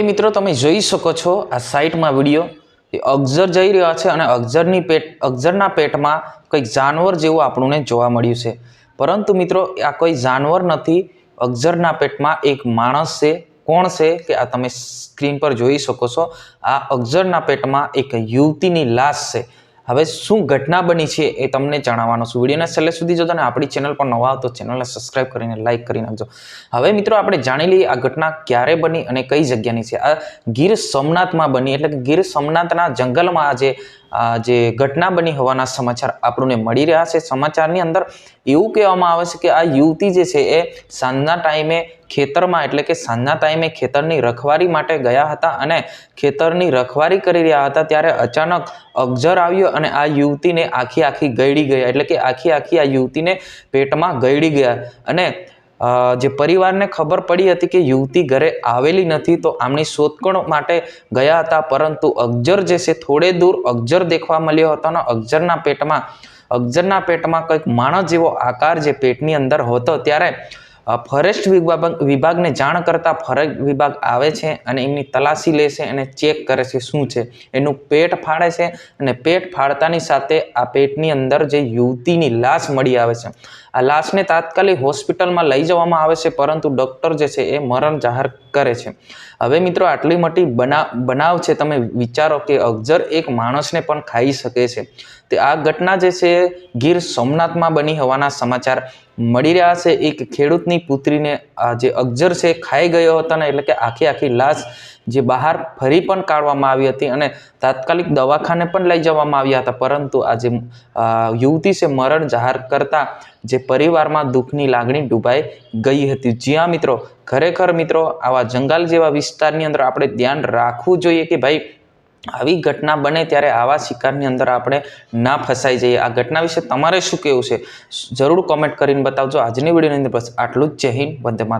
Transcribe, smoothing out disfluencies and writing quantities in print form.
મિત્રો તમે જોઈ શકો છો આ સાઇટમાં વિડીયો અગજર જઈ રહ્યા છે અને અગજરના પેટમાં કંઈક જાનવર જેવું આપણને જોવા મળ્યું છે, પરંતુ મિત્રો આ કોઈ જાનવર નથી, અગજરના પેટમાં એક માણસ છે। કોણ છે કે આ તમે સ્ક્રીન પર જોઈ શકો છો। આ અગજરના પેટમાં એક યુવતીની લાશ છે। હવે શું ઘટના બની છે એ તમને જણાવવાનો છું। વિડીયોના છેલ્લે સુધી જોજો અને આપણી ચેનલ પર નવા હો તો ચેનલને સબસ્ક્રાઇબ કરીને લાઇક કરી નાખજો। હવે મિત્રો આપણે જાણી લઈએ આ ઘટના ક્યારે બની અને કઈ જગ્યાની છે। આ ગીર સોમનાથમાં બની, એટલે કે ગીર સોમનાથના જંગલમાં જે ઘટના બની હોવાના સમાચાર આપણને મળી રહ્યા છે। સમાચારની અંદર એવું કહેવામાં આવે છે કે આ યુવતી જે છે એ સાંજના ટાઈમે ખેતરમાં, એટલે કે સાંજના ટાઈમે ખેતરની રખવારી માટે ગયા હતા અને ખેતરની રખવારી કરી રહ્યા હતા ત્યારે અચાનક અગજર આવ્યો અને આ યુવતીને આખી ગળી ગયા, એટલે કે આખી આ યુવતીને પેટમાં ગળી ગયા। અને જે પરિવારને ખબર પડી હતી કે યુવતી ઘરે આવેલી નથી તો આમની શોધખોળ માટે ગયા હતા, પરંતુ અગજર જે છે થોડે દૂર અગજર દેખવા મળ્યો હતો અને અગજરના પેટમાં કંઈક માણસ જેવો આકાર જે પેટની અંદર હતો। ત્યારે ફોરેસ્ટ વિભાગને જાણ કરતા ફોરેસ્ટ વિભાગ આવે છે અને એમની તલાશી લે છે અને ચેક કરે છે શું છે। એનું પેટ ફાડે છે અને પેટ ફાડતાની સાથે આ પેટની અંદર જે યુવતીની લાશ મળી આવે છે। આ લાશને તાત્કાલિક હોસ્પિટલમાં લઈ જવામાં આવે છે, પરંતુ ડૉક્ટર જે છે એ મરણ જાહેર કરે છે। હવે મિત્રો આટલી મોટી બનાવ છે, તમે વિચારો કે અગજર એક માણસને પણ ખાઈ શકે છે। તે આ ઘટના જે છે ગીર સોમનાથમાં બની હોવાના સમાચાર મળી રહ્યા છે। એક ખેડૂતની પુત્રીને જે અગજર છે ખાઈ ગયો હતો ને, એટલે કે આખી લાશ જે બહાર ફરી પણ કાઢવામાં આવી હતી અને તાત્કાલિક દવાખાને પણ લઈ જવામાં આવ્યા હતા, પરંતુ આ જે યુવતી છે મરણ જાહેર કરતા જે પરિવારમાં દુઃખની લાગણી ડૂબાઈ ગઈ હતી। જી હા મિત્રો, ખરેખર મિત્રો આવા જંગલ જેવા વિસ્તારની અંદર આપણે ધ્યાન રાખવું જોઈએ કે ભાઈ આવી ઘટના બને ત્યારે આવા શિકારની અંદર આપણે ના ફસાઈ જઈએ। આ ઘટના વિશે તમારે શું કહેવું છે જરૂર કોમેન્ટ કરીને બતાવજો। આજની વિડીયોની અંદર બસ આટલું જ। જય હિન્દ, વંદે માતરમ।